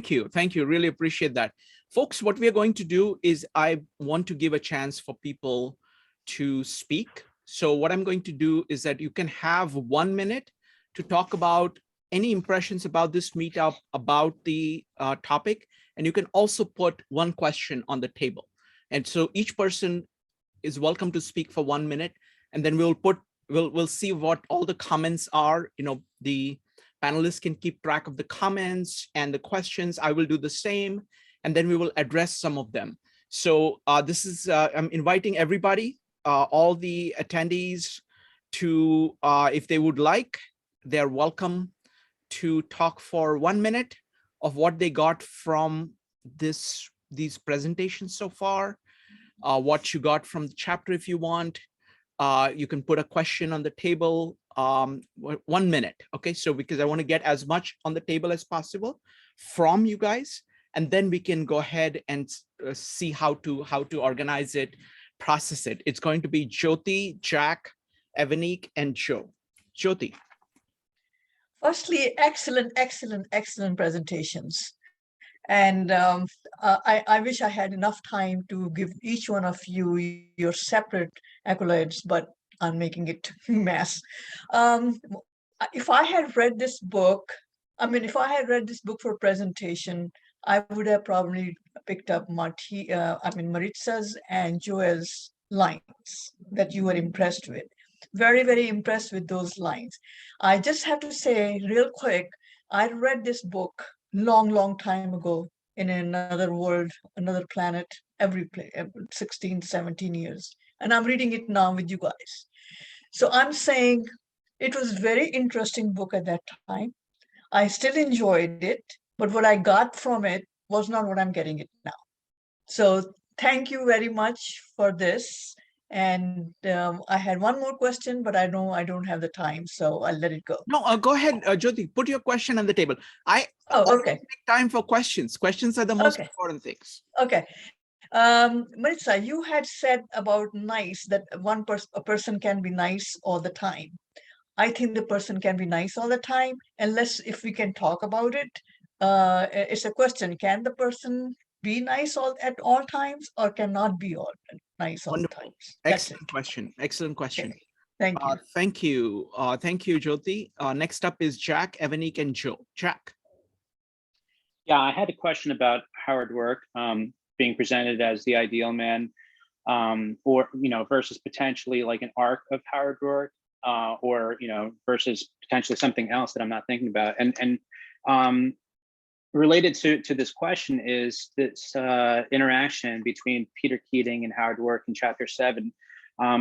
Thank you. Really appreciate that. Folks, what we are going to do is I want to give a chance for people to speak. So what I'm going to do is that you can have 1 minute to talk about any impressions about this meetup, about the topic, and you can also put one question on the table. And so each person is welcome to speak for 1 minute, and then we'll see what all the comments are. The panelists can keep track of the comments and the questions. I will do the same, and then we will address some of them. So this is, I'm inviting everybody, all the attendees to, if they would like, they're welcome to talk for 1 minute of what they got from these presentations so far, what you got from the chapter if you want. You can put a question on the table, 1 minute. Okay, so because I want to get as much on the table as possible from you guys, and then we can go ahead and see how to organize it, process it. It's going to be Jyoti, Jack, Houheneka, and Joe. Jyoti. Firstly, excellent presentations. And I wish I had enough time to give each one of you your separate accolades, but I'm making it mess. If I had read this book, if I had read this book for presentation, I would have probably picked up Maritza's and Joia's lines that you were impressed with. Very, very impressed with those lines. I just have to say real quick, I read this book long time ago in another world, another planet, every place, 16, 17 years. And I'm reading it now with you guys. So I'm saying it was a very interesting book at that time. I still enjoyed it, but what I got from it was not what I'm getting it now. So thank you very much for this. And I had one more question, but I know I don't have the time, so I'll let it go. No, go ahead, Jyoti, put your question on the table. Okay. Take time for questions. Questions are the most important things. Okay. Maritza, you had said about nice, that a person can be nice all the time. I think the person can be nice all the time, unless if we can talk about it. It's a question, can the person be nice at all times, or cannot be nice all the times? Excellent question. Okay. Thank you. Thank you. Thank you, Jyoti. Next up is Jack, Houheneka, and Joe. Jack. Yeah, I had a question about hard work being presented as the ideal man, or versus potentially like an arc of hard work, or versus potentially something else that I'm not thinking about. And related to this question is this interaction between Peter Keating and Howard Roark in chapter 7.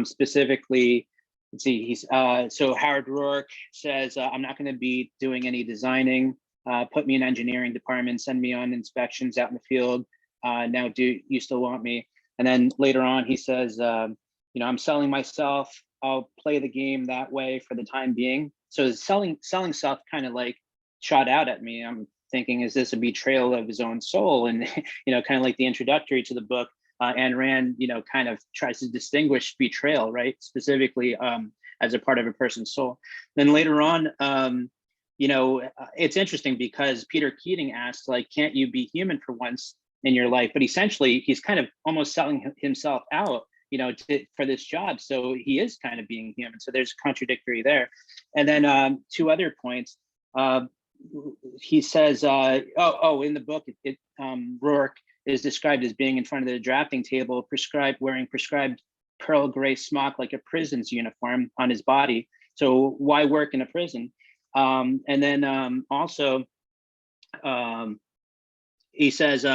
Specifically, let's see, he's so Howard Roark says, I'm not going to be doing any designing. Put me in engineering department, send me on inspections out in the field. Now, do you still want me? And then later on, he says, I'm selling myself. I'll play the game that way for the time being. So selling self kind of like shot out at me. I'm thinking, is this a betrayal of his own soul? And kind of like the introductory to the book, Ayn Rand, kind of tries to distinguish betrayal, right? Specifically as a part of a person's soul. Then later on, it's interesting because Peter Keating asks, like, can't you be human for once in your life? But essentially, he's kind of almost selling himself out, for this job. So he is kind of being human. So there's contradictory there. And then 2 other points. He says, in the book, Roark is described as being in front of the drafting table, wearing prescribed pearl gray smock like a prison's uniform on his body. So why work in a prison? And then also, he says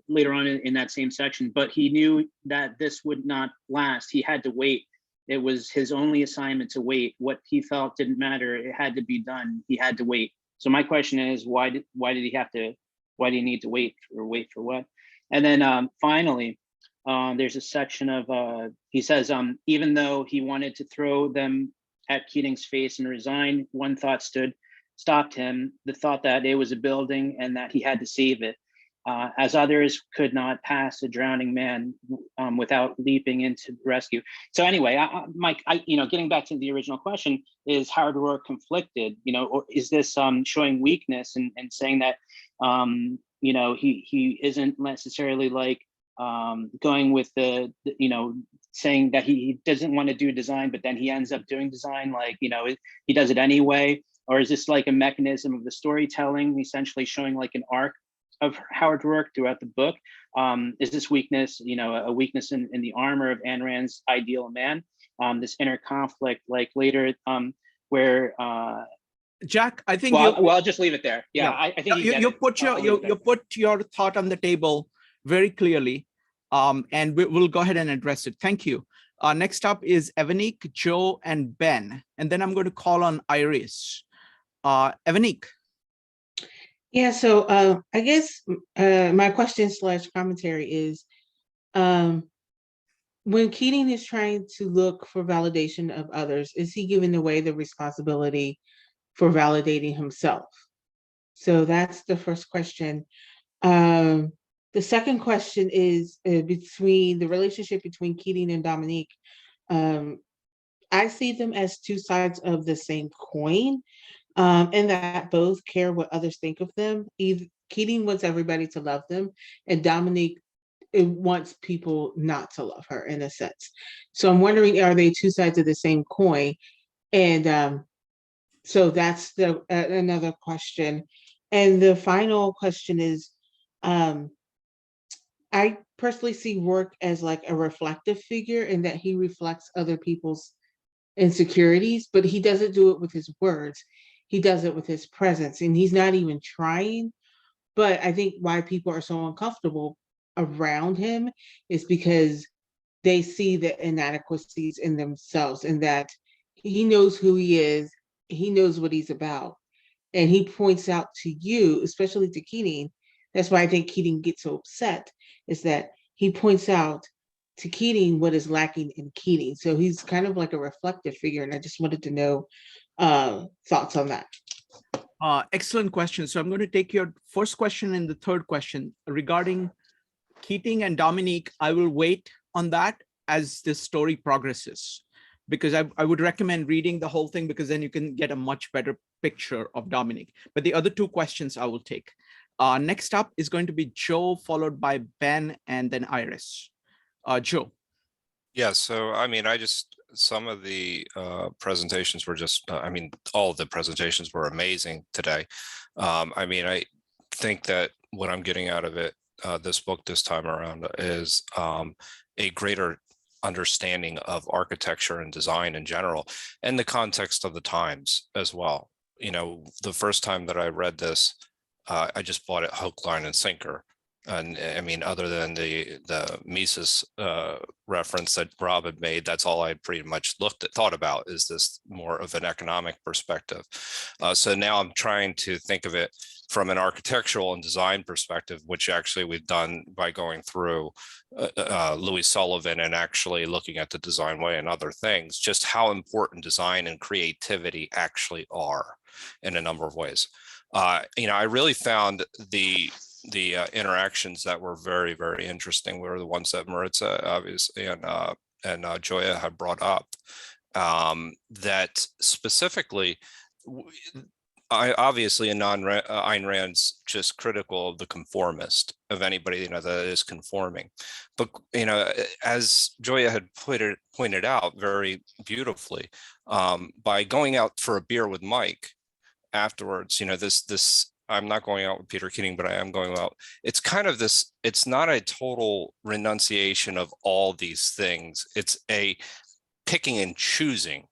later on in that same section, but he knew that this would not last. He had to wait. It was his only assignment to wait. What he felt didn't matter. It had to be done. He had to wait. So my question is, why did he need to wait, or wait for what? And then finally, there's a section of, he says, even though he wanted to throw them at Keating's face and resign, one thought stopped him, the thought that it was a building and that he had to save it. As others could not pass a drowning man without leaping into rescue. So anyway, Mike, getting back to the original question, is Howard Roark conflicted? Or is this showing weakness and saying that he isn't necessarily like going with the saying that he doesn't want to do design, but then he ends up doing design, like, he does it anyway? Or is this like a mechanism of the storytelling, essentially showing like an arc of Howard Roark throughout the book? Is this weakness, a weakness in the armor of Ayn Rand's ideal man? This inner conflict, like later, where Jack, I think well, I'll just leave it there. Yeah, yeah. I think you put your thought on the table very clearly, and we'll go ahead and address it. Thank you. Next up is Evanique, Joe, and Ben, and then I'm going to call on Iris. Evanique. Yeah, so I guess my question / commentary is, when Keating is trying to look for validation of others, is he giving away the responsibility for validating himself? So that's the first question. The second question is between the relationship between Keating and Dominique. I see them as two sides of the same coin, and that both care what others think of them. Keating wants everybody to love them, and Dominique wants people not to love her, in a sense. So I'm wondering, are they two sides of the same coin? And so that's another question. And the final question is, I personally see Roark as like a reflective figure, in that he reflects other people's insecurities, but he doesn't do it with his words. He does it with his presence, and he's not even trying. But I think why people are so uncomfortable around him is because they see the inadequacies in themselves, and that he knows who he is, he knows what he's about, and he points out to you, especially to Keating. That's why I think Keating gets so upset, is that he points out to Keating what is lacking in Keating. So he's kind of like a reflective figure, and I just wanted to know thoughts on that. Excellent question. So I'm going to take your first question and the third question regarding Keating and Dominique. I will wait on that as this story progresses, because I would recommend reading the whole thing, because then you can get a much better picture of Dominique. But the other two questions I will take. Next up is going to be Joe, followed by Ben, and then Iris. Joe. Yeah, so I mean, some of the presentations were just, all of the presentations were amazing today. I think that what I'm getting out of it, this book this time around, is a greater understanding of architecture and design in general, and the context of the times as well. The first time that I read this, I just bought it hook, line, and sinker. And I mean, other than the Mises reference that Rob had made, that's all I pretty much thought about, is this more of an economic perspective. So now I'm trying to think of it from an architectural and design perspective, which actually we've done by going through Louis Sullivan and actually looking at the design way and other things, just how important design and creativity actually are in a number of ways. I really found the interactions that were very, very interesting were the ones that Maritza obviously and Joia had brought up. That specifically, obviously, Ayn Rand's just critical of the conformist, of anybody that is conforming. But as Joia had pointed out very beautifully, by going out for a beer with Mike afterwards, this. I'm not going out with Peter Keating, but I am going out. It's kind of this, it's not a total renunciation of all these things. It's a picking and choosing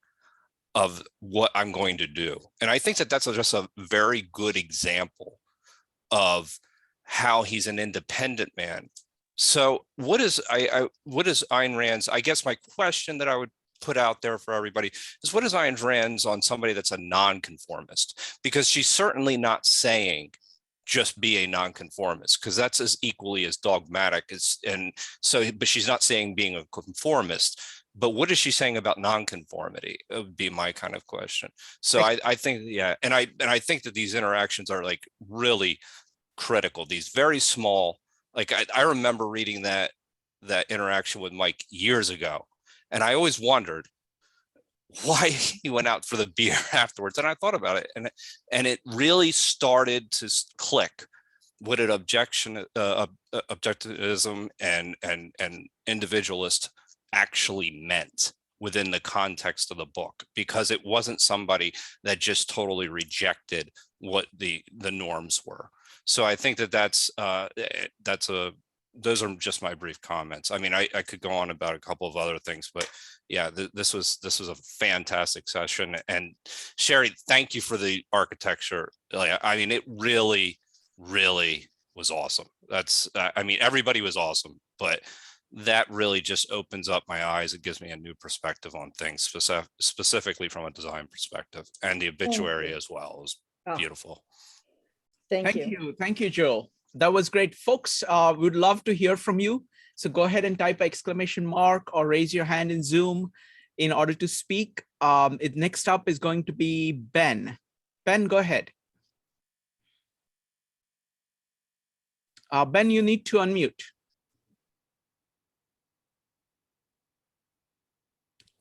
of what I'm going to do. And I think that that's just a very good example of how he's an independent man. So what is Ayn Rand's, I guess my question that I would put out there for everybody is, what is Ayn Rand's on somebody that's a nonconformist? Because she's certainly not saying just be a nonconformist, because that's as equally as dogmatic as, but she's not saying being a conformist. But what is she saying about nonconformity? It would be my kind of question. So I think, yeah, and I think that these interactions are like really critical. These very small, like I remember reading that interaction with Mike years ago. And I always wondered why he went out for the beer afterwards. And I thought about it, and it really started to click what did objectivism and individualist actually meant within the context of the book, because it wasn't somebody that just totally rejected what the norms were. So I think those are just my brief comments. I mean, I could go on about a couple of other things, but yeah, this was a fantastic session. And Sherri, thank you for the architecture. I mean, it really was awesome. I mean, everybody was awesome, but that really just opens up my eyes. It gives me a new perspective on things, specifically from a design perspective, and the obituary as well is beautiful. Thank you. Thank you, Joel. That was great. Folks, we'd love to hear from you. So go ahead and type exclamation mark or raise your hand in Zoom in order to speak. Next up is going to be Ben. Ben, go ahead. Ben, you need to unmute.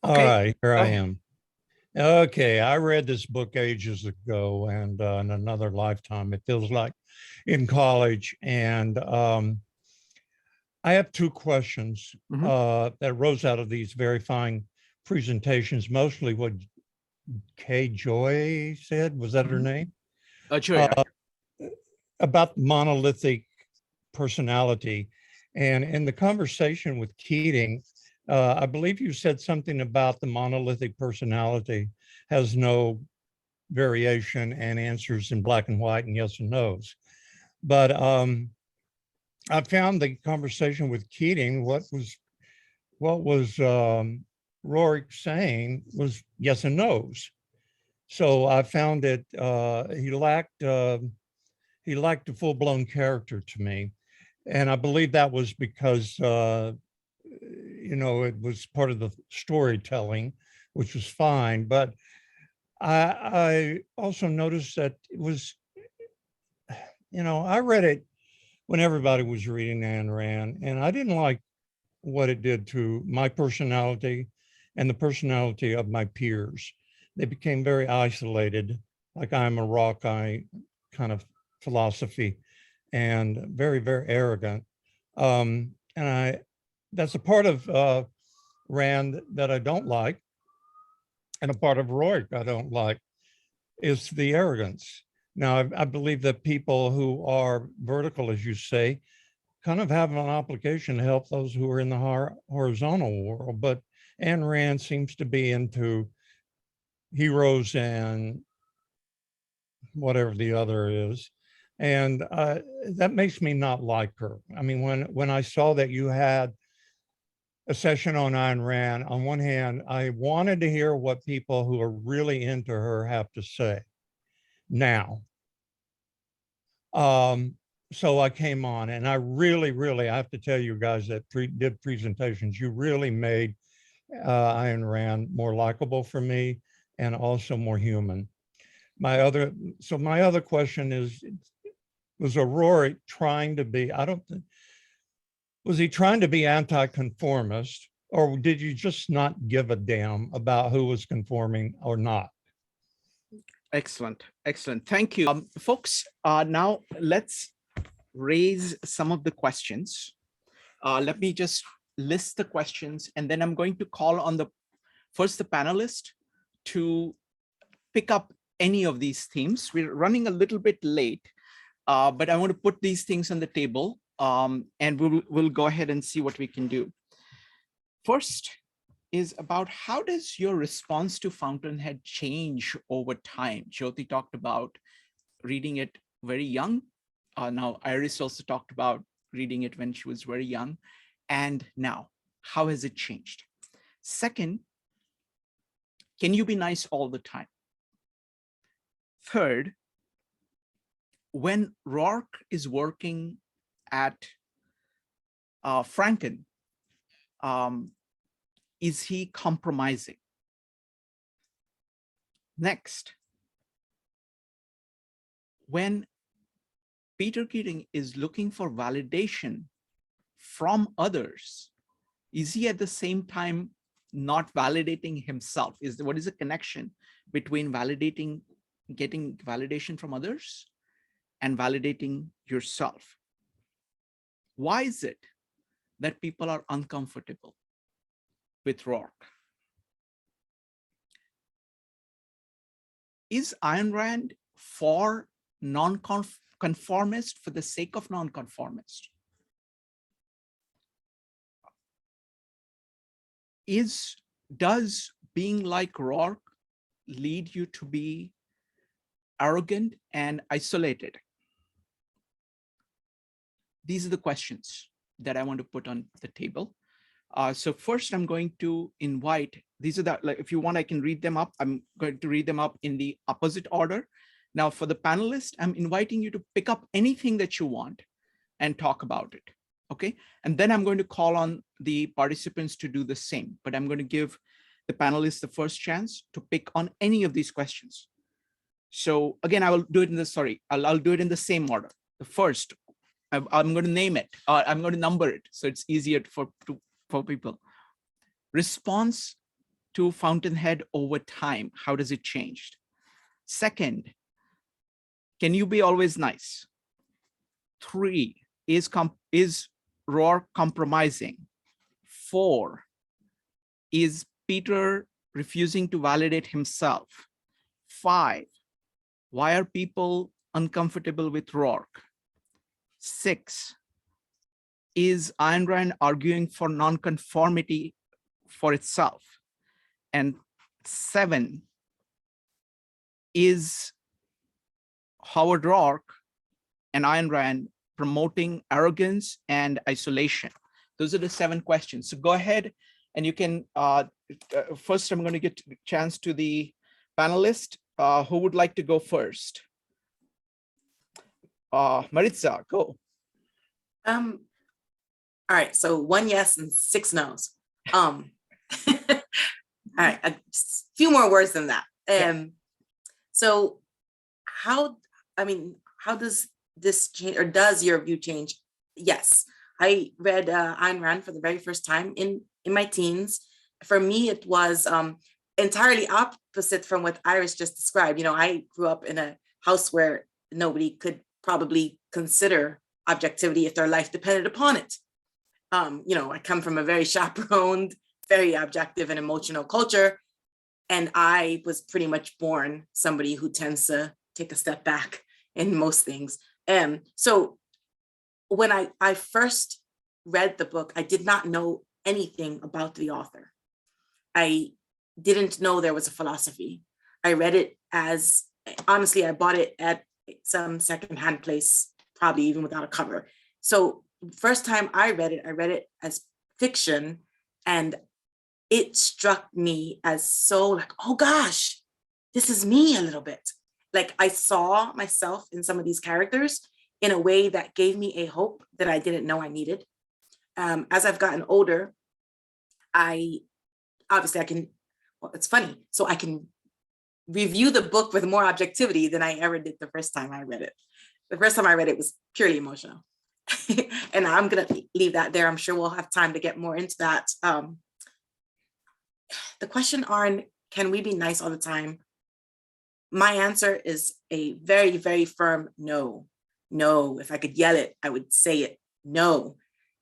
Okay. All right, here I am. Okay, I read this book ages ago, and in another lifetime, it feels like, in college. And I have two questions that rose out of these very fine presentations, mostly what Joia said, was that her name? Joia. About monolithic personality. And in the conversation with Keating, I believe you said something about the monolithic personality has no variation and answers in black and white and yes and no's. But I found the conversation with Keating, what was Roark saying was yes and no's. So I found that he lacked a full-blown character to me. And I believe that was because it was part of the storytelling, which was fine. But I also noticed that it was, I read it when everybody was reading Ayn Rand, and I didn't like what it did to my personality and the personality of my peers. They became very isolated, like I'm a rock kind of philosophy, and very, very arrogant. And that's a part of Rand that I don't like, and a part of Roark I don't like, is the arrogance. Now, I believe that people who are vertical, as you say, kind of have an obligation to help those who are in the horizontal world. But Ayn Rand seems to be into heroes and whatever the other is. And that makes me not like her. I mean, when I saw that you had a session on Ayn Rand, on one hand, I wanted to hear what people who are really into her have to say now. So I came on, and I really, I have to tell you guys that did presentations, you really made Ayn Rand more likable for me and also more human. My other question is, was Roark trying to be, was he trying to be anti-conformist, or did you just not give a damn about who was conforming or not? Excellent. Thank you. Folks, now let's raise some of the questions. Let me just list the questions, and then I'm going to call on the panelist to pick up any of these themes. We're running a little bit late, but I want to put these things on the table, and we'll go ahead and see what we can do. First is about, how does your response to Fountainhead change over time? Jyoti talked about reading it very young. Now, Iris also talked about reading it when she was very young. And now, how has it changed? Second, can you be nice all the time? Third, when Roark is working at Franken, is he compromising? Next, when Peter Keating is looking for validation from others, is he at the same time not validating himself? What is the connection between getting validation from others and validating yourself. Why is it that people are uncomfortable with Roark? Is Ayn Rand for non-conformist for the sake of non-conformist? Does being like Roark lead you to be arrogant and isolated? These are the questions that I want to put on the table. So first I'm going to invite, these are the, like, if you want, I can read them up. I'm going to read them up in the opposite order. Now for the panelists, I'm inviting you to pick up anything that you want and talk about it, okay? And then I'm going to call on the participants to do the same, but I'm going to give the panelists the first chance to pick on any of these questions. So again, I will do it in the, I'll do it in the same order. The first, I'm going to name it, I'm going to number it, so it's easier for people. Response to Fountainhead over time, how does it change? Second, can you be always nice? 3, is Roark compromising? 4, is Peter refusing to validate himself? 5, why are people uncomfortable with Roark? 6, is Ayn Rand arguing for non-conformity for itself? And 7, is Howard Roark and Ayn Rand promoting arrogance and isolation? Those are the 7 questions. So go ahead and you can, first I'm going to get a chance to the panelist. Who would like to go first? Maritza, go. All right, so 1 yes and 6 no's. All right, just a few more words than that. So how does this change, or does your view change? Yes, I read Ayn Rand for the very first time in my teens. For me, it was entirely opposite from what Iris just described. You know, I grew up in a house where nobody could probably consider objectivity if their life depended upon it. You know, I come from a very chaperoned, very objective and emotional culture. And I was pretty much born somebody who tends to take a step back in most things. So when I first read the book, I did not know anything about the author. I didn't know there was a philosophy. I read it as, honestly, I bought it at some secondhand place, probably even without a cover. So first time I read it as fiction, and it struck me as so like, oh gosh, this is me a little bit. Like I saw myself in some of these characters in a way that gave me a hope that I didn't know I needed. As I've gotten older, it's funny. So I can review the book with more objectivity than I ever did the first time I read it. The first time I read it was purely emotional. And I'm going to leave that there. I'm sure we'll have time to get more into that. The question on, can we be nice all the time? My answer is a very, very firm no. No, if I could yell it, I would say it. No.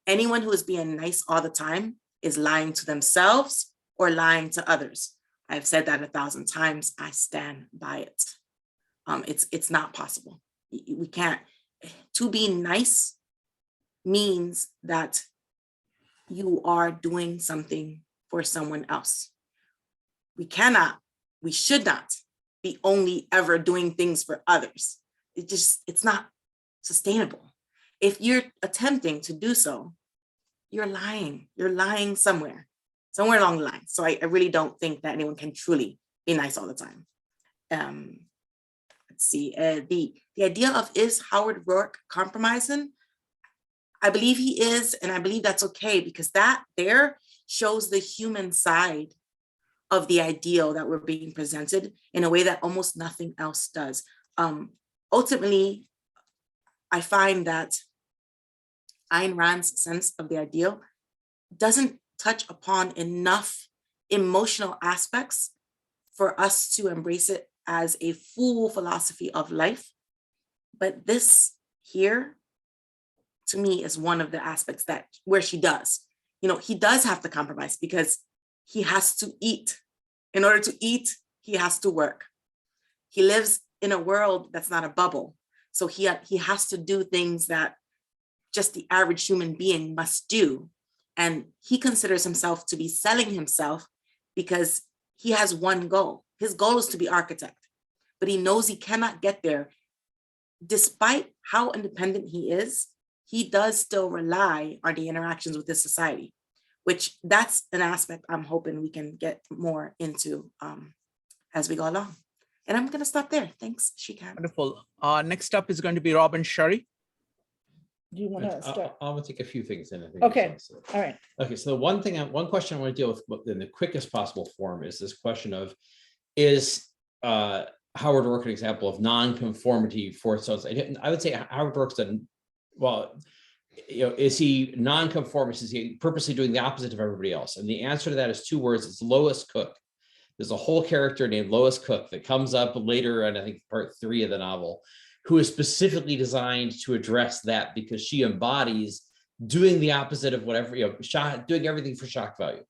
Anyone who is being nice all the time is lying to themselves or lying to others. I've said that 1,000 times. I stand by it. It's not possible. We can't. To be nice means that you are doing something for someone else. We should not be only ever doing things for others. It's not sustainable. If you're attempting to do so, you're lying. You're lying somewhere along the line. So I really don't think that anyone can truly be nice all the time. Let's see, the idea of, is Howard Roark compromising? I believe he is, and I believe that's okay, because that there shows the human side of the ideal that we're being presented in a way that almost nothing else does. Ultimately, I find that Ayn Rand's sense of the ideal doesn't touch upon enough emotional aspects for us to embrace it as a full philosophy of life. But this here, to me, is one of the aspects that where she does. You know, he does have to compromise because he has to eat. In order to eat, he has to work. He lives in a world that's not a bubble. So he has to do things that just the average human being must do. And he considers himself to be selling himself because he has one goal. His goal is to be architect, but he knows he cannot get there. Despite how independent he is, he does still rely on the interactions with his society, which that's an aspect I'm hoping we can get more into as we go along. And I'm gonna stop there. Thanks, Shikan. Wonderful. Next up is going to be Rob and Sherri. Do you want to start? I'm gonna take a few things in. I think Okay, all right. Okay, so one question I want to deal with in the quickest possible form is this question of, is Howard Roark an example of non-conformity for its own? I would say Howard Roark's done, well, you know, is he non-conformist? Is he purposely doing the opposite of everybody else? And the answer to that is two words. It's Lois Cook. There's a whole character named Lois Cook that comes up later, and I think part 3 of the novel, who is specifically designed to address that because she embodies doing the opposite of whatever, you know, doing everything for shock value.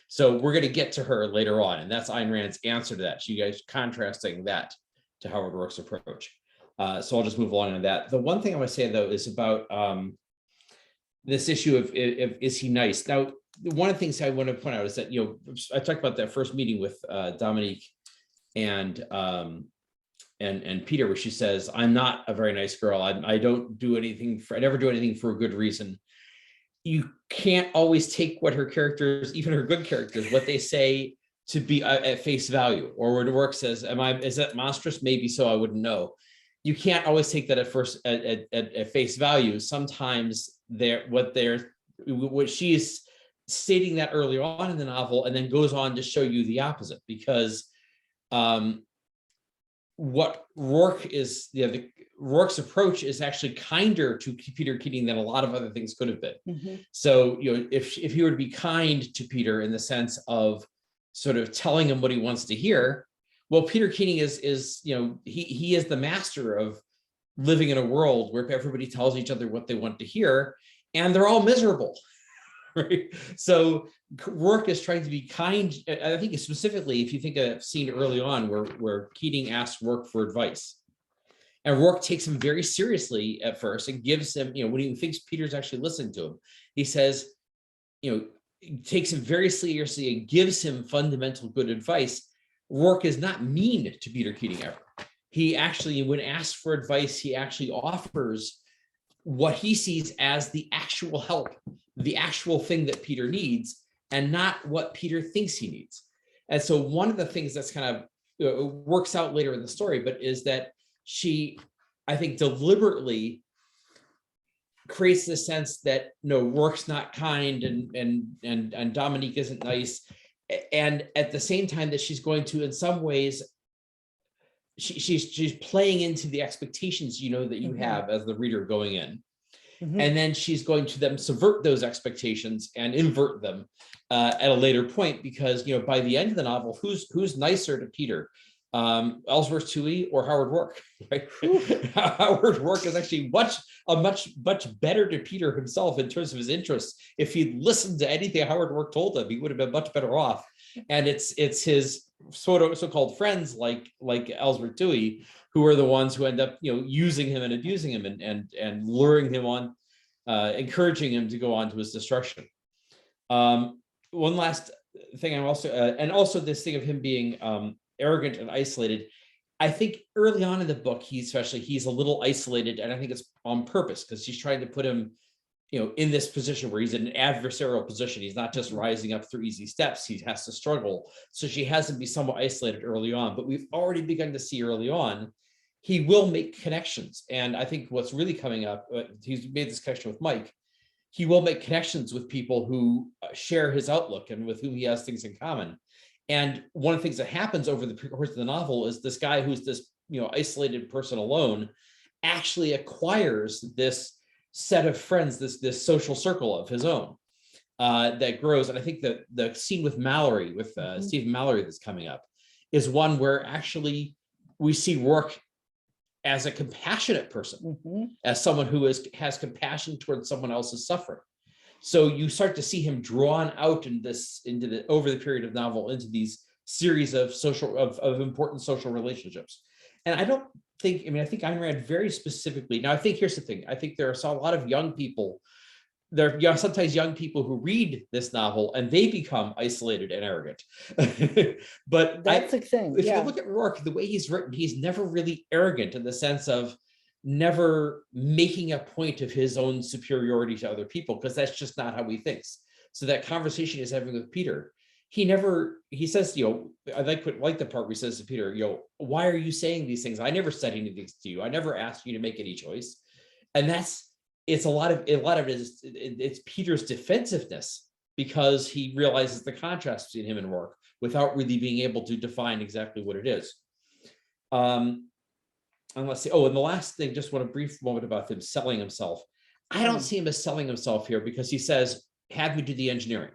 So we're going to get to her later on, and that's Ayn Rand's answer to that. She guys contrasting that to Howard Roark's approach. So I'll just move along on that. The one thing I want to say though is about this issue of is he nice? Now, one of the things I want to point out is that, you know, I talked about that first meeting with Dominique and Peter, where she says, "I'm not a very nice girl. I don't do anything I never do anything for a good reason." You can't always take what her characters, even her good characters, what they say to be at face value, or where the work says, is that monstrous? Maybe so, I wouldn't know. You can't always take that at face value. Sometimes what she is stating that earlier on in the novel, and then goes on to show you the opposite, because what Roark is, Roark's approach is actually kinder to Peter Keating than a lot of other things could have been. Mm-hmm. So, you know, if he were to be kind to Peter in the sense of sort of telling him what he wants to hear, well, Peter Keating is you know, he is the master of living in a world where everybody tells each other what they want to hear, and they're all miserable. Right? So Roark is trying to be kind. I think specifically, if you think of a scene early on where Keating asks Roark for advice, and Roark takes him very seriously at first and gives him, you know, when he thinks Peter's actually listening to him, he says, you know, takes him very seriously and gives him fundamental good advice. Roark is not mean to Peter Keating ever. He actually, when asked for advice, he actually offers what he sees as the actual help, the actual thing that Peter needs, and not what Peter thinks he needs. And so one of the things that's kind of works out later in the story, but is that she, I think, deliberately creates the sense that no, Roark's not kind and Dominique isn't nice, and at the same time that she's going to, in some ways, she's playing into the expectations, you know, that you have as the reader going in. And then she's going to then subvert those expectations and invert them at a later point, because, you know, by the end of the novel, who's nicer to Peter, Ellsworth Toohey or Howard Roark? Right? Howard Roark is actually much better to Peter himself in terms of his interests. If he'd listened to anything Howard Roark told him, he would have been much better off. And it's his so-called friends like Ellsworth Toohey who are the ones who end up, you know, using him and abusing him and luring him on, encouraging him to go on to his destruction. One last thing, I'm also and also this thing of him being arrogant and isolated. I think early on in the book, he's a little isolated, and I think it's on purpose because she's trying to put him, you know, in this position where he's in an adversarial position. He's not just rising up through easy steps. He has to struggle. So she has to be somewhat isolated early on, but we've already begun to see early on, he will make connections. And I think what's really coming up, he's made this connection with Mike. He will make connections with people who share his outlook and with whom he has things in common. And one of the things that happens over the course of the novel is this guy who's this, you know, isolated person alone actually acquires this set of friends, this social circle of his own that grows. And I think that the scene with Mallory, with Stephen Mallory that's coming up, is one where actually we see Roark as a compassionate person, Mhm. as someone who has compassion towards someone else's suffering. So you start to see him drawn out over the period of novel into these series of important social relationships. And I think Ayn Rand very specifically, now I think here's the thing, I think there are a lot of young people, sometimes young people who read this novel and they become isolated and arrogant. But That's the thing. if Yeah. you look at Roark, the way he's written, he's never really arrogant in the sense of never making a point of his own superiority to other people, because that's just not how he thinks. So that conversation he's having with Peter, he says, I like the part where he says to Peter, why are you saying these things? I never said anything to you. I never asked you to make any choice. And it's a lot of it is it's Peter's defensiveness, because he realizes the contrast between him and Roark without really being able to define exactly what it is. And let's see. Oh, and the last thing, just want a brief moment about him selling himself. I don't see him as selling himself here, because he says, have me do the engineering.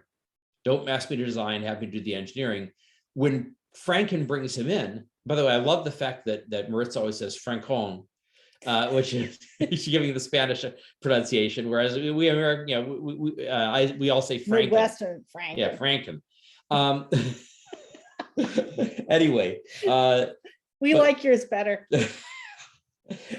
Don't ask me to design, have me do the engineering. When Franken brings him in, by the way, I love the fact that Maritza always says Francon, which is she's giving the Spanish pronunciation, whereas we all say Franken. Midwestern Franken. Yeah, Franken. Anyway, we like yours better.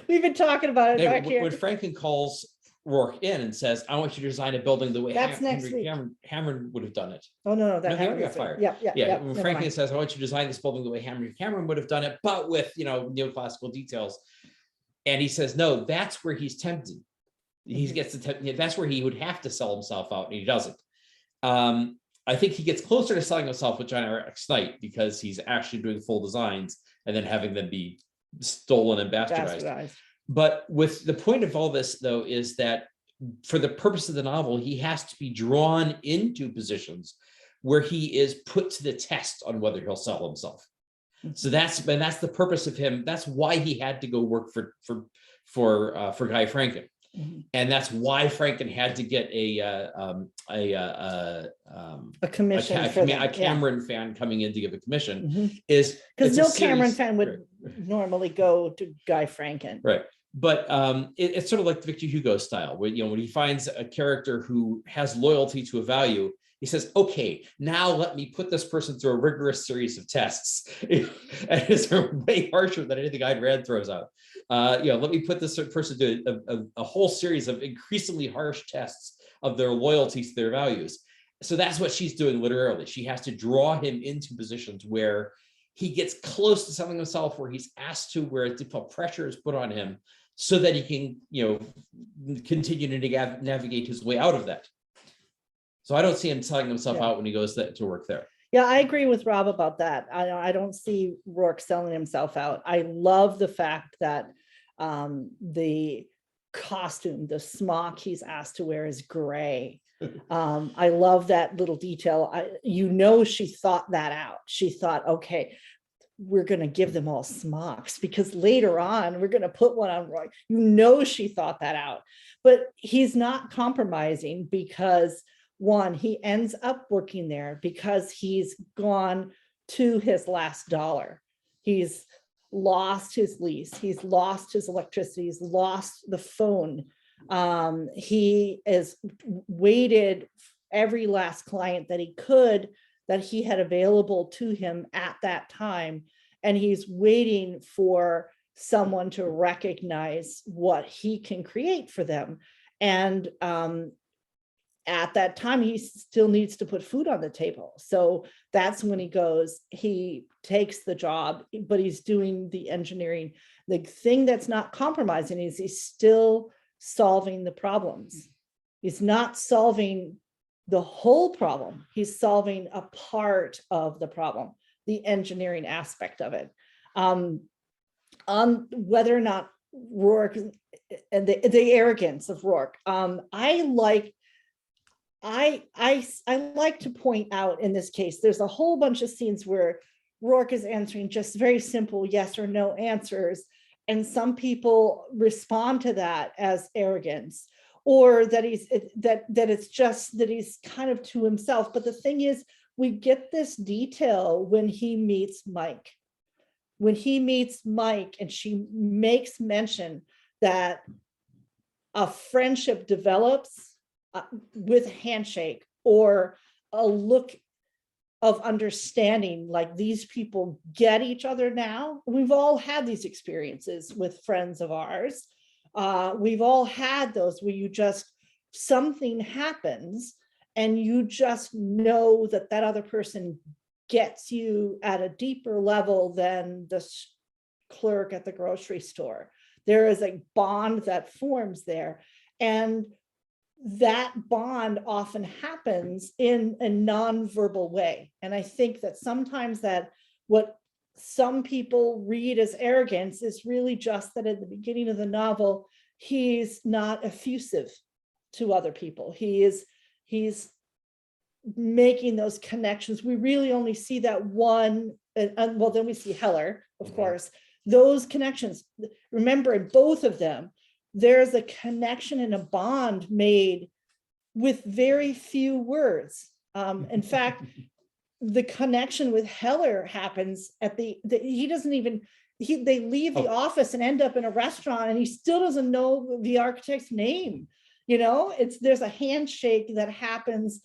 We've been talking about it back here. When Franken calls Roark in and says, I want you to design a building the way Cameron would have done it. Oh, no, he got fired. Yeah. When Franken says, I want you to design this building the way Cameron would have done it, but with, neoclassical details. And he says, no, that's where he's tempted. He gets that's where he would have to sell himself out, and he doesn't. I think he gets closer to selling himself with John X. Knight, because he's actually doing full designs and then having them be stolen and bastardized. But with the point of all this, though, is that for the purpose of the novel, he has to be drawn into positions where he is put to the test on whether he'll sell himself. So that's the purpose of him. That's why he had to go work for Guy Franken, and that's why Franken had to get a commission a Cameron fan coming in to give a commission, is because no Cameron fan would normally go to Guy Franken, right? But it's sort of like Victor Hugo style, where when he finds a character who has loyalty to a value, he says, okay, now let me put this person through a rigorous series of tests. And it's way harsher than anything Ayn Rand throws out. Let me put this person through a whole series of increasingly harsh tests of their loyalty to their values. So that's what she's doing literally. She has to draw him into positions where he gets close to selling himself, where he's asked to, where pressure is put on him, so that he can, continue to navigate his way out of that. So I don't see him selling himself out when he goes to work there. Yeah, I agree with Rob about that. I don't see Roark selling himself out. I love the fact that the costume, the smock he's asked to wear is gray. I love that little detail. She thought that out. She thought, okay, we're going to give them all smocks because later on we're going to put one on Roy. She thought that out, but he's not compromising, because one, he ends up working there because he's gone to his last dollar. He's lost his lease. He's lost his electricity. He's lost the phone. He has waited every last client that he had available to him at that time. And he's waiting for someone to recognize what he can create for them. And at that time, he still needs to put food on the table. So that's when he takes the job, but he's doing the engineering. The thing that's not compromising is he's still solving the problems. He's not solving the whole problem. He's solving a part of the problem, the engineering aspect of it. On whether or not Roark and the arrogance of Roark, I like to point out in this case, there's a whole bunch of scenes where Roark is answering just very simple yes or no answers. And some people respond to that as arrogance, or that it's just that he's kind of to himself. But the thing is, we get this detail when he meets Mike. when he meets Mike and she makes mention that a friendship develops with a handshake or a look of understanding, like these people get each other now. We've all had these experiences with friends of ours. We've all had those where you just, something happens and you just know that that other person gets you at a deeper level than the clerk at the grocery store. There is a bond that forms there. And that bond often happens in a non-verbal way. And I think that sometimes that what some people read as arrogance is really just that at the beginning of the novel, he's not effusive to other people. He's making those connections. We really only see that one, and well, then we see Heller, of course, those connections. Remember, in both of them, there's a connection and a bond made with very few words. In fact, the connection with Heller happens at he doesn't even, they leave the office and end up in a restaurant and he still doesn't know the architect's name. You know, there's a handshake that happens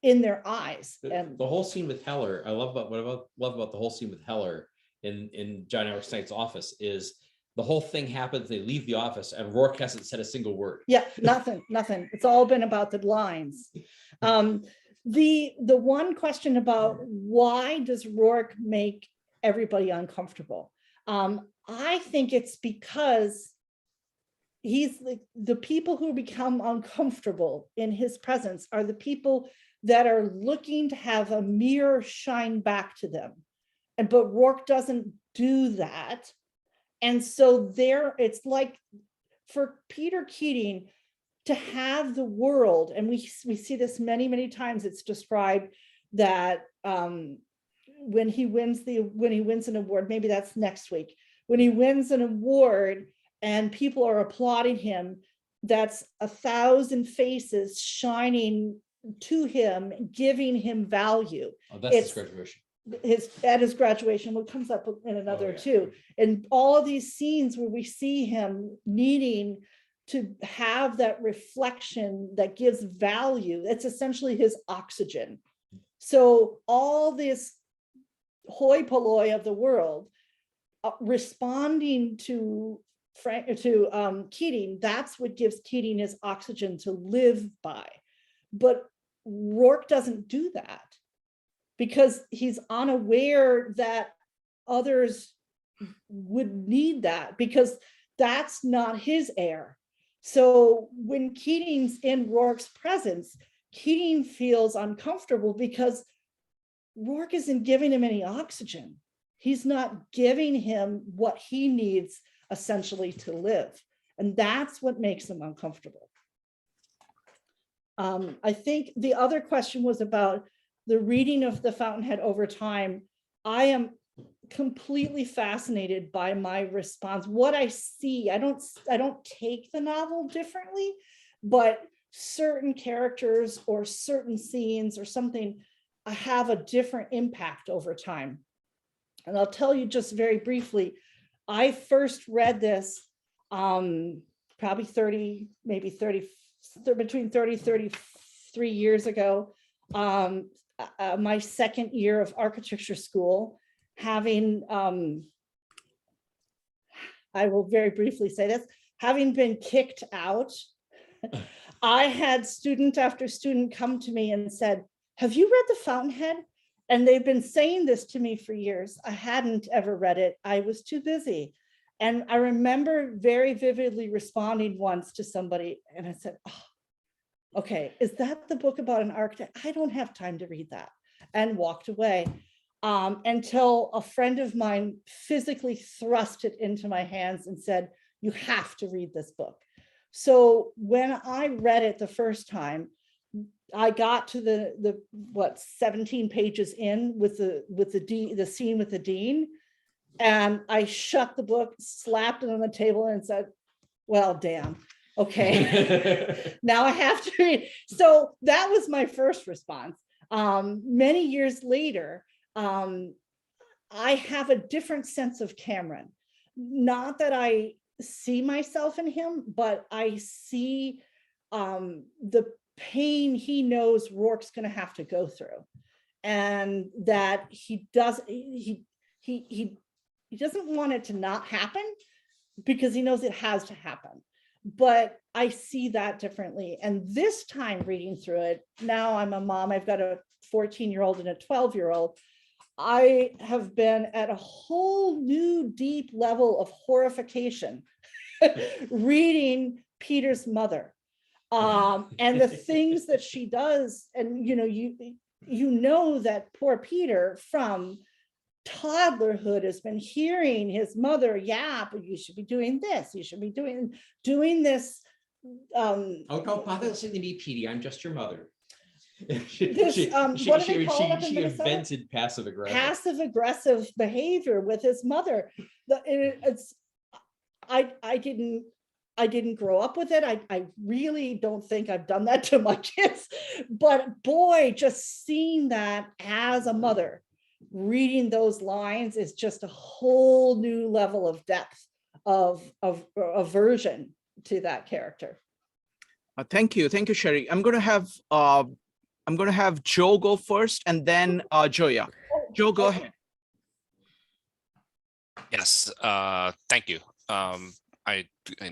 in their eyes. And the whole scene with Heller, I love about love about the whole scene with Heller in John Knight's office is the whole thing happens, they leave the office and Roark hasn't said a single word. Yeah, nothing. It's all been about the lines. The one question about why does Roark make everybody uncomfortable? I think it's because he's the people who become uncomfortable in his presence are the people that are looking to have a mirror shine back to them. But Roark doesn't do that. And so it's like for Peter Keating to have the world, and we see this many, many times, it's described that when he wins an award, maybe that's next week, when he wins an award and people are applauding him, that's 1,000 faces shining to him, giving him value. Oh, that's his graduation. At his graduation, what comes up in another too. And all of these scenes where we see him needing to have that reflection that gives value, it's essentially his oxygen. So all this hoi polloi of the world responding to Keating, that's what gives Keating his oxygen to live by. But Roark doesn't do that, because he's unaware that others would need that, because that's not his air. So when Keating's in Roark's presence, Keating feels uncomfortable because Roark isn't giving him any oxygen. He's not giving him what he needs essentially to live. And that's what makes him uncomfortable. I think the other question was about the reading of The Fountainhead over time. I am completely fascinated by my response. What I see, I don't take the novel differently, but certain characters or certain scenes or something have a different impact over time. And I'll tell you just very briefly, I first read this probably between 33 years ago. My second year of architecture school, having, I will very briefly say this, having been kicked out, I had student after student come to me and said, have you read The Fountainhead? And they've been saying this to me for years. I hadn't ever read it. I was too busy. And I remember very vividly responding once to somebody and I said, oh, okay, is that the book about an architect? I don't have time to read that, and walked away until a friend of mine physically thrust it into my hands and said, you have to read this book. So when I read it the first time, I got to the 17 pages in with the scene with the dean, and I shut the book, slapped it on the table and said, well, damn. Okay, now I have to read. So that was my first response. Many years later, I have a different sense of Cameron. Not that I see myself in him, but I see the pain he knows Roark's going to have to go through, and that he doesn't want it to not happen, because he knows it has to happen. But I see that differently. And this time reading through it, now I'm a mom, I've got a 14-year-old and a 12-year-old. I have been at a whole new deep level of horrification reading Peter's mother, and the things that she does. And you know that poor Peter from toddlerhood has been hearing his mother yap, you should be doing this, you should be doing this. Oh, don't bother listening to me, Petey. I'm just your mother. She invented passive aggressive behavior with his mother. I didn't grow up with it. I really don't think I've done that to my kids, but boy, just seeing that as a mother, reading those lines is just a whole new level of depth of aversion to that character. Thank you, Sherri. I'm going to have Joe go first, and then Joia. Joe, go ahead. Yes, thank you. I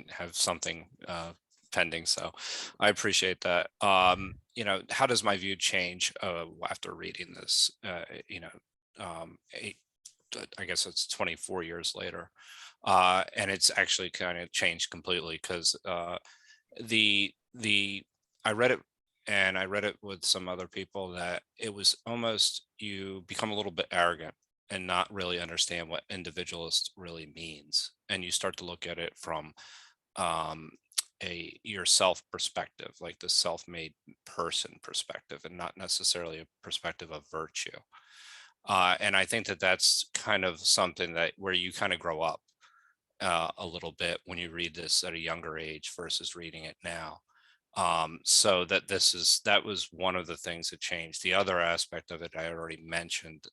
have something pending, so I appreciate that. How does my view change after reading this? I guess it's 24 years later, and it's actually kind of changed completely, because I read it, and I read it with some other people, that it was almost, you become a little bit arrogant and not really understand what individualist really means, and you start to look at it from yourself perspective, like the self-made person perspective, and not necessarily a perspective of virtue. And I think that that's kind of something that where you kind of grow up a little bit when you read this at a younger age versus reading it now. So that was one of the things that changed. The other aspect of it I already mentioned,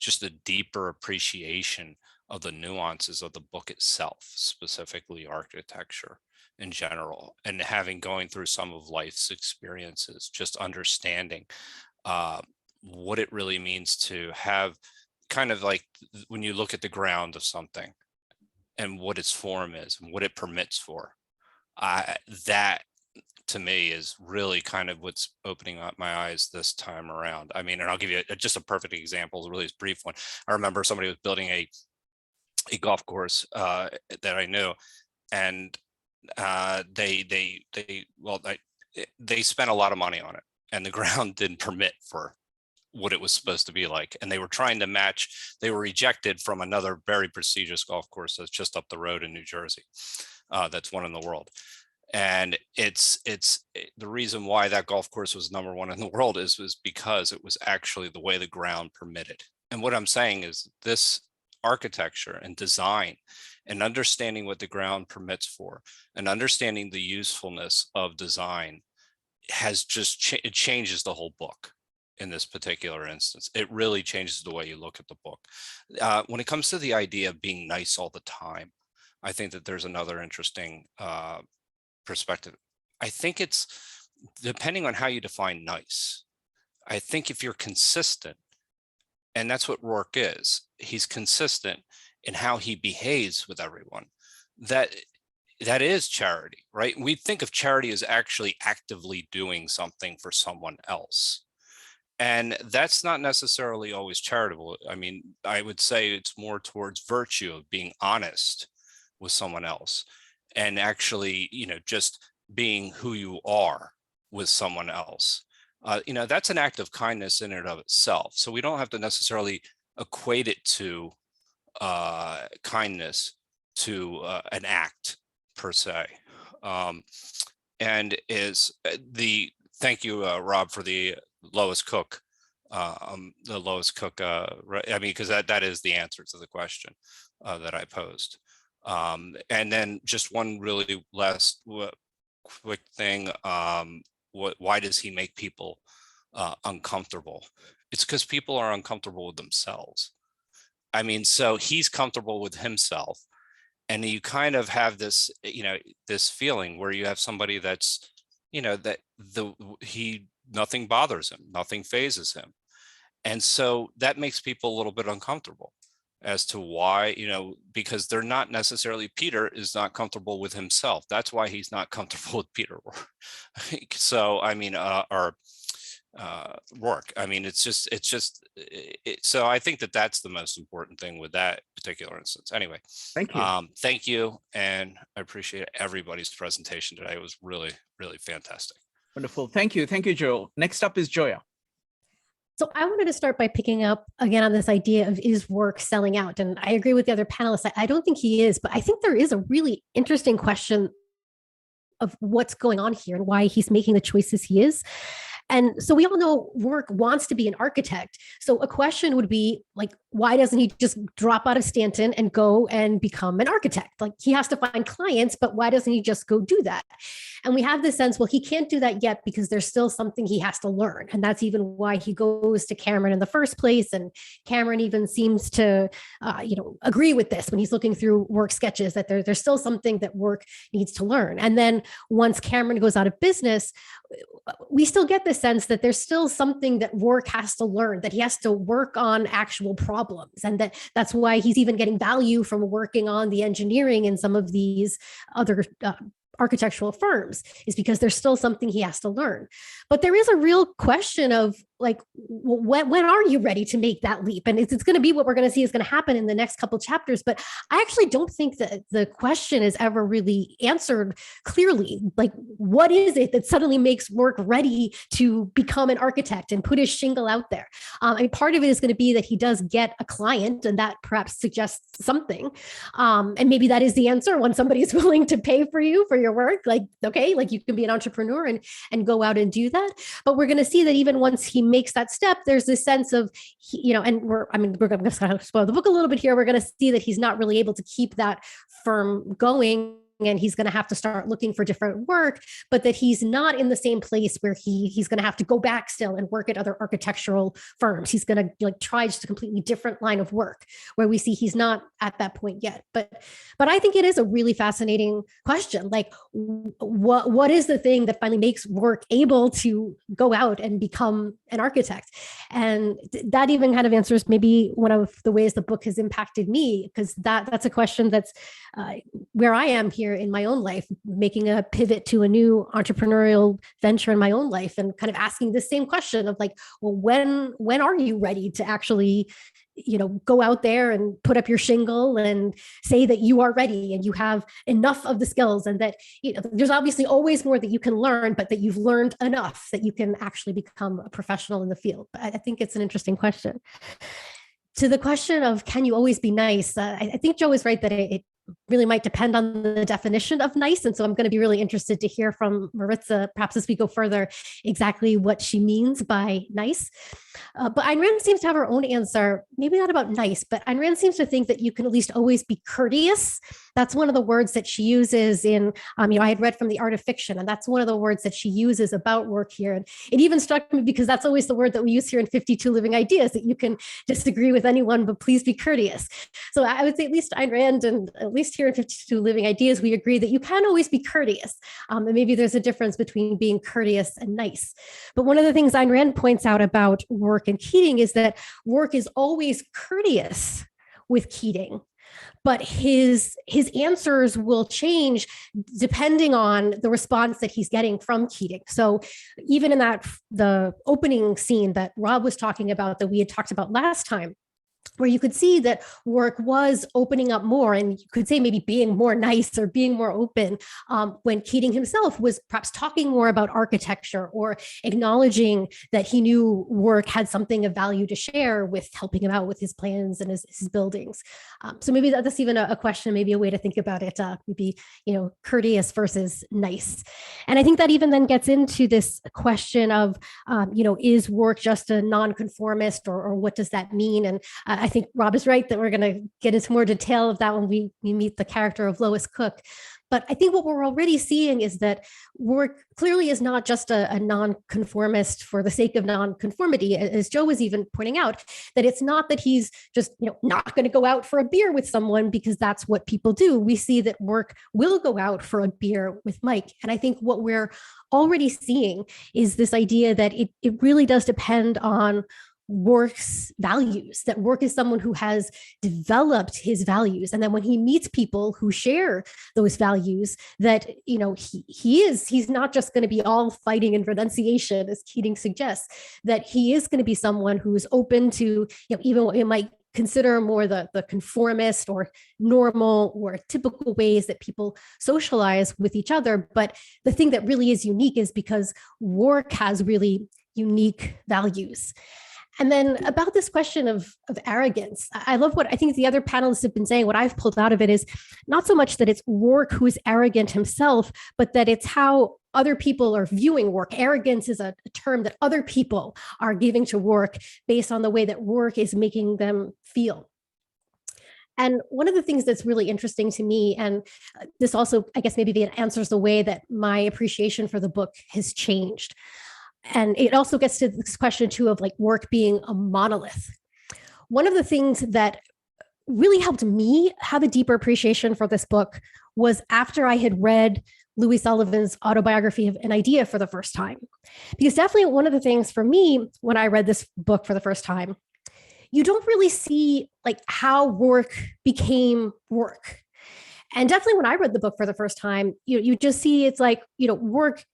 just a deeper appreciation of the nuances of the book itself, specifically architecture in general, and going through some of life's experiences, just understanding what it really means to have, kind of like when you look at the ground of something and what its form is and what it permits for, that to me is really kind of what's opening up my eyes this time around. I mean, and I'll give you just a perfect example, a really brief one. I remember somebody was building a golf course that I knew, and they spent a lot of money on it, and the ground didn't permit for what it was supposed to be like. And they were trying to match, they were rejected from another very prestigious golf course that's just up the road in New Jersey. That's one in the world. And it's the reason why that golf course was number one in the world was because it was actually the way the ground permitted. And what I'm saying is this architecture and design and understanding what the ground permits for and understanding the usefulness of design has just it changes the whole book. In this particular instance, it really changes the way you look at the book. When it comes to the idea of being nice all the time, I think that there's another interesting perspective. I think it's depending on how you define nice. I think if you're consistent, and that's what Roark is, he's consistent in how he behaves with everyone, that is charity, right? We think of charity as actually actively doing something for someone else. And that's not necessarily always charitable. I mean, I would say it's more towards virtue of being honest with someone else and actually, just being who you are with someone else. That's an act of kindness in and of itself. So we don't have to necessarily equate it to kindness to an act per se. And thank you, Rob, for the lowest cook, I mean, because that is the answer to the question that I posed. And then just one really last quick thing. Why does he make people uncomfortable? It's because people are uncomfortable with themselves. I mean, so he's comfortable with himself. And you kind of have this, this feeling where you have somebody that's, that nothing bothers him, nothing phases him. And so that makes people a little bit uncomfortable as to why, because they're not necessarily, Peter is not comfortable with himself. That's why he's not comfortable with Peter. So, I mean, Roark. I mean, so I think that's the most important thing with that particular instance. Anyway, Thank you. Thank you. And I appreciate everybody's presentation today. It was really, really fantastic. Wonderful. Thank you. Thank you, Joe. Next up is Joia. So I wanted to start by picking up again on this idea of, is Roark selling out? And I agree with the other panelists. I don't think he is, but I think there is a really interesting question of what's going on here and why he's making the choices he is. And so we all know Roark wants to be an architect. So a question would be like, why doesn't he just drop out of Stanton and go and become an architect? Like, he has to find clients, but why doesn't he just go do that? And we have this sense, well, he can't do that yet because there's still something he has to learn. And that's even why he goes to Cameron in the first place. And Cameron even seems to, agree with this when he's looking through Roark sketches, that there's still something that Roark needs to learn. And then once Cameron goes out of business, we still get the sense that there's still something that Roark has to learn, that he has to work on actual problems. And that's why he's even getting value from working on the engineering in some of these other architectural firms, is because there's still something he has to learn. But there is a real question of, like, when are you ready to make that leap? And it's going to be what we're going to see is going to happen in the next couple chapters. But I actually don't think that the question is ever really answered clearly. Like, what is it that suddenly makes Roark ready to become an architect and put his shingle out there? I mean, part of it is going to be that he does get a client, and that perhaps suggests something. And maybe that is the answer. When somebody is willing to pay for you for your work, like, okay, like, you can be an entrepreneur and go out and do that. But we're going to see that even once he makes that step, there's this sense of, and we're going to kind of spoil the book a little bit here. We're going to see that he's not really able to keep that firm going, and he's going to have to start looking for different work, but that he's not in the same place where he's going to have to go back still and work at other architectural firms. He's going to try just a completely different line of work, where we see he's not at that point yet. But I think it is a really fascinating question. Like, what is the thing that finally makes Roark able to go out and become an architect? And that even kind of answers maybe one of the ways the book has impacted me, because that's a question that's where I am here in my own life, making a pivot to a new entrepreneurial venture in my own life, and kind of asking the same question of, like, well, when are you ready to actually, go out there and put up your shingle and say that you are ready and you have enough of the skills, and that, there's obviously always more that you can learn, but that you've learned enough that you can actually become a professional in the field. But I think it's an interesting question. To the question of, can you always be nice? I think Joe is right that it really might depend on the definition of nice. And so I'm going to be really interested to hear from Maritza, perhaps as we go further, exactly what she means by nice. But Ayn Rand seems to have her own answer, maybe not about nice, but Ayn Rand seems to think that you can at least always be courteous. That's one of the words that she uses in, I had read from The Art of Fiction, and that's one of the words that she uses about Roark here. And it even struck me because that's always the word that we use here in 52 Living Ideas, that you can disagree with anyone, but please be courteous. So I would say at least Ayn Rand, and at least here in 52 Living Ideas, we agree that you can always be courteous. And maybe there's a difference between being courteous and nice. But one of the things Ayn Rand points out about Roark and Keating is that Roark is always courteous with Keating, but his answers will change depending on the response that he's getting from Keating. So even in the opening scene that Rob was talking about, that we had talked about last time, where you could see that Roark was opening up more, and you could say maybe being more nice or being more open, when Keating himself was perhaps talking more about architecture, or acknowledging that he knew Roark had something of value to share with helping him out with his plans and his buildings. So maybe that's even a question, maybe a way to think about it, maybe, courteous versus nice. And I think that even then gets into this question of, is Roark just a nonconformist, or what does that mean? And I think Rob is right that we're going to get into more detail of that when we meet the character of Lois Cook. But I think what we're already seeing is that Roark clearly is not just a non-conformist for the sake of non-conformity, as Joe was even pointing out, that it's not that he's just not going to go out for a beer with someone because that's what people do. We see that Roark will go out for a beer with Mike. And I think what we're already seeing is this idea that it really does depend on Roark's values, that Roark is someone who has developed his values. And then when he meets people who share those values, that, he's not just going to be all fighting and renunciation, as Keating suggests, that he is going to be someone who is open to, even what we might consider more the conformist or normal or typical ways that people socialize with each other. But the thing that really is unique is because Roark has really unique values. And then about this question of arrogance, I love what I think the other panelists have been saying. What I've pulled out of it is not so much that it's Roark who is arrogant himself, but that it's how other people are viewing Roark. Arrogance is a term that other people are giving to Roark based on the way that Roark is making them feel. And one of the things that's really interesting to me, and this also, I guess maybe it answers the way that my appreciation for the book has changed. And it also gets to this question too of like Roark being a monolith. One of the things that really helped me have a deeper appreciation for this book was after I had read Louis Sullivan's autobiography of an idea for the first time. Because definitely one of the things for me when I read this book for the first time, you don't really see like how Roark became Roark. And definitely when I read the book for the first time, you just see it's like, Roark,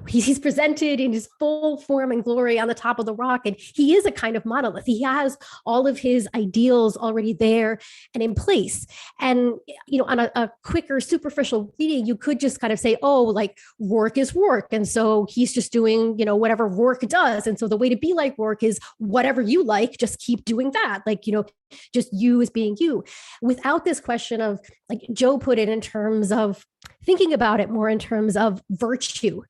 he's presented in his full form and glory on the top of the rock. And he is a kind of monolith. He has all of his ideals already there and in place. And, on a quicker, superficial reading, you could just kind of say, oh, like Roark is Roark. And so he's just doing, whatever Roark does. And so the way to be like Roark is whatever you like, just keep doing that. Like, just you as being you, without this question of, like Joe put it, in terms of thinking about it more in terms of virtue.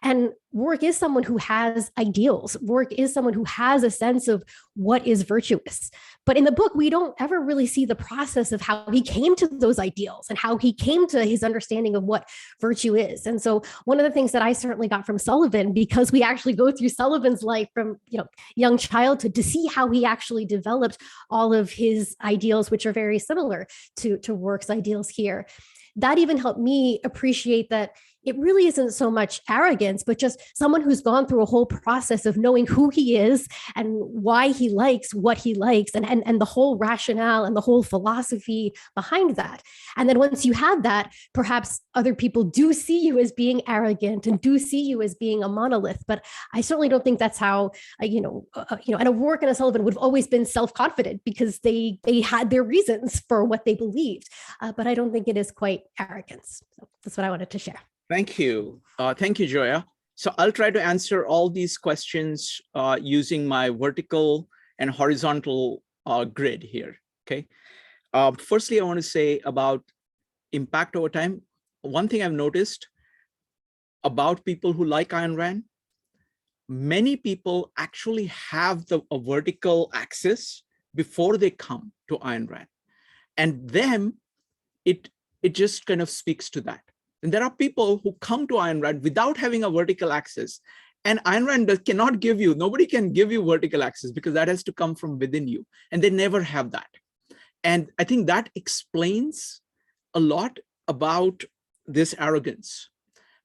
And Roark is someone who has ideals. Roark is someone who has a sense of what is virtuous. But in the book, we don't ever really see the process of how he came to those ideals and how he came to his understanding of what virtue is. And so one of the things that I certainly got from Sullivan, because we actually go through Sullivan's life from young childhood to see how he actually developed all of his ideals, which are very similar to Roark's ideals here. That even helped me appreciate that it really isn't so much arrogance, but just someone who's gone through a whole process of knowing who he is and why he likes what he likes, and the whole rationale and the whole philosophy behind that. And then once you have that, perhaps other people do see you as being arrogant and do see you as being a monolith. But I certainly don't think that's how, and a Roark and a Sullivan would have always been self-confident because they had their reasons for what they believed. But I don't think it is quite arrogance. So that's what I wanted to share. Thank you. Thank you, Joia. So I'll try to answer all these questions using my vertical and horizontal grid here, okay? Firstly, I want to say about impact over time. One thing I've noticed about people who like Ayn Rand, many people actually have a vertical axis before they come to Ayn Rand. And then it just kind of speaks to that. And there are people who come to Ayn Rand without having a vertical axis. And Ayn Rand cannot give you, nobody can give you vertical axis because that has to come from within you. And they never have that. And I think that explains a lot about this arrogance.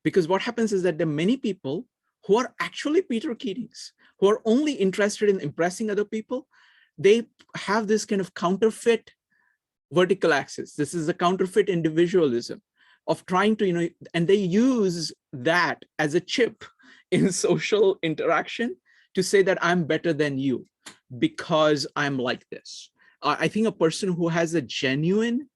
Because what happens is that there are many people who are actually Peter Keatings, who are only interested in impressing other people. They have this kind of counterfeit vertical axis. This is a counterfeit individualism of trying to, and they use that as a chip in social interaction to say that I'm better than you because I'm like this. I think a person who has a genuine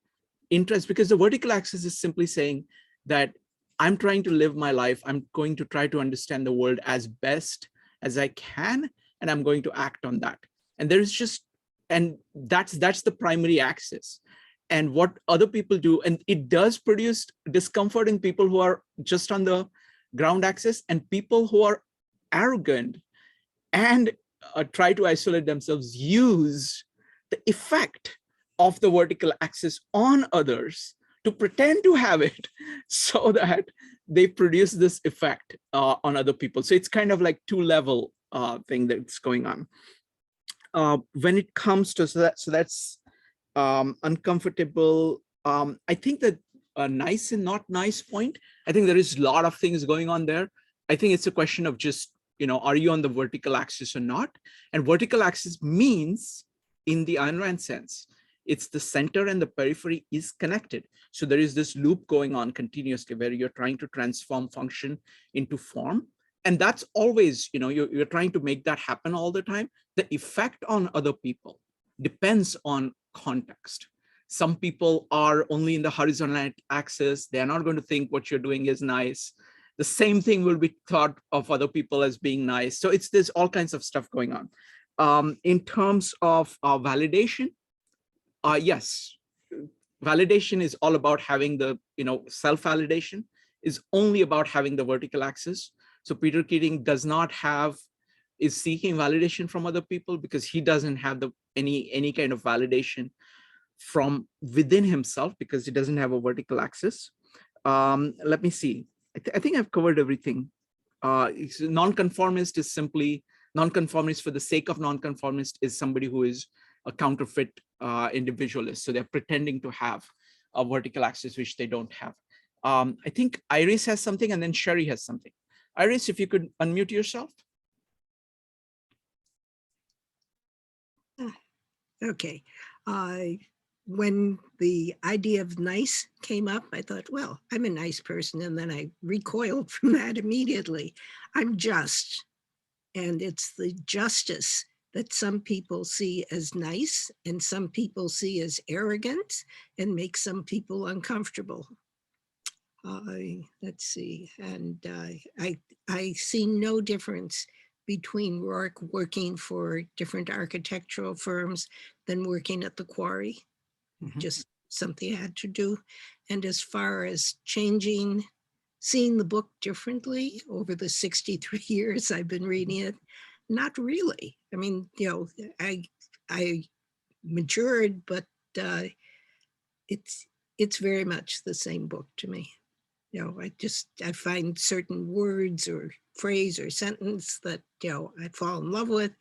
interest, because the vertical axis is simply saying that I'm trying to live my life. I'm going to try to understand the world as best as I can, and I'm going to act on that. And there's just, and that's the primary axis. And what other people do, and it does produce discomfort in people who are just on the ground axis, and people who are arrogant and try to isolate themselves use the effect of the vertical axis on others to pretend to have it so that they produce this effect on other people. So it's kind of like two-level thing that's going on. When it comes to, so that's uncomfortable. I think that a nice and not nice point, I think there is a lot of things going on there. I think it's a question of just, are you on the vertical axis or not? And vertical axis means, in the Ayn Rand sense, it's the center and the periphery is connected. So there is this loop going on continuously where you're trying to transform function into form. And that's always, you're trying to make that happen all the time. The effect on other people depends on context. Some people are only in the horizontal axis. They're not going to think what you're doing is nice. The same thing will be thought of other people as being nice. So there's all kinds of stuff going on. In terms of validation, yes, validation is all about having the, self-validation is only about having the vertical axis. So Peter Keating is seeking validation from other people because he doesn't have any kind of validation from within himself because he doesn't have a vertical axis. Let me see. I think I've covered everything. Non-conformist is simply, non-conformist for the sake of non-conformist is somebody who is a counterfeit individualist. So they're pretending to have a vertical axis, which they don't have. I think Iris has something and then Sherri has something. Iris, if you could unmute yourself. Okay. When the idea of nice came up, I thought, well, I'm a nice person. And then I recoiled from that immediately. I'm just. And it's the justice that some people see as nice and some people see as arrogant and make some people uncomfortable. Let's see. And I see no difference between Roark working for different architectural firms than working at the quarry. Just something I had to do. And as far as seeing the book differently over the 63 years I've been reading it, not really. I mean, I matured, but it's very much the same book to me. I find certain words or phrase or sentence that, I'd fall in love with,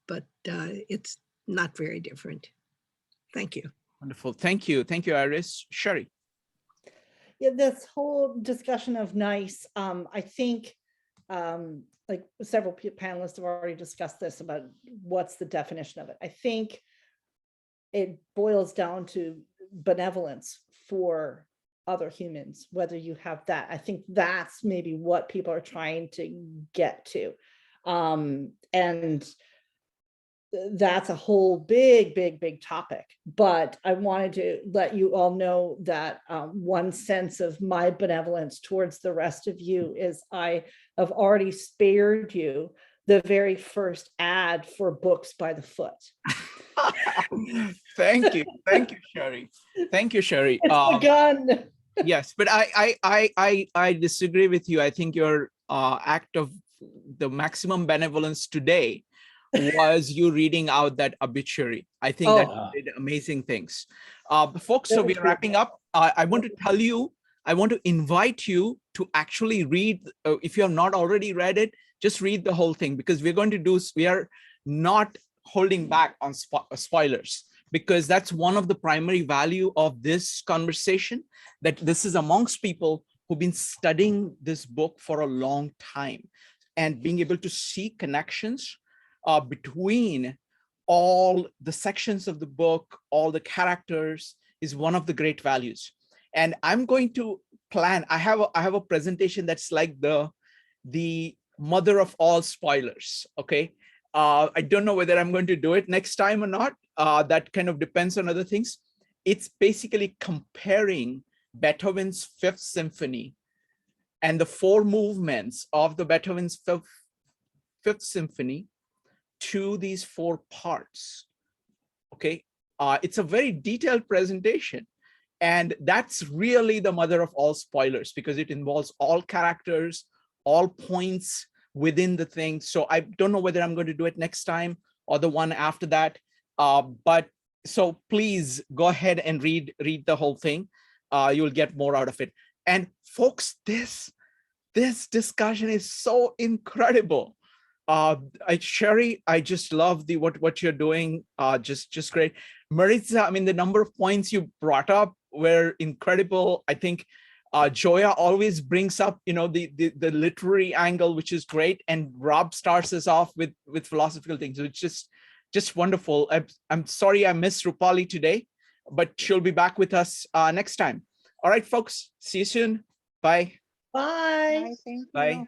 but it's not very different. Thank you. Wonderful. Thank you. Thank you, Iris. Sherri. Yeah, this whole discussion of nice, I think like several panelists have already discussed this about what's the definition of it. I think it boils down to benevolence for other humans, whether you have that. I think that's maybe what people are trying to get to. And that's a whole big topic, but I wanted to let you all know that one sense of my benevolence towards the rest of you is I have already spared you the very first ad for Books by the Foot. Thank you, Sherri. Thank you, Sherri. It's begun. Yes, but I disagree with you. I think your act of the maximum benevolence today was you reading out that obituary. I think that you did amazing things. Folks, so we're wrapping up. I want to tell you, I want to invite you to actually read, if you have not already read it, just read the whole thing, because we are not holding back on spoilers, because that's one of the primary value of this conversation, that this is amongst people who've been studying this book for a long time and being able to see connections between all the sections of the book, all the characters, is one of the great values. And I'm going to plan, I have a presentation that's like the mother of all spoilers, okay? I don't know whether I'm going to do it next time or not. That kind of depends on other things. It's basically comparing Beethoven's Fifth Symphony and the four movements of the Beethoven's Fifth Symphony to these four parts, okay? It's a very detailed presentation, and that's really the mother of all spoilers, because it involves all characters, all points within the thing. So I don't know whether I'm going to do it next time or the one after that, but so please go ahead and read the whole thing. you'll get more out of it. And folks, this discussion is so incredible. Sherri, I just love what you're doing. Just great. Maritza, I mean, the number of points you brought up were incredible. I think Joia always brings up, the literary angle, which is great, and Rob starts us off with philosophical things. So it's just wonderful. I'm sorry I missed Rupali today, but she'll be back with us next time. All right, folks, see you soon. Bye. Bye. Thank Bye. you.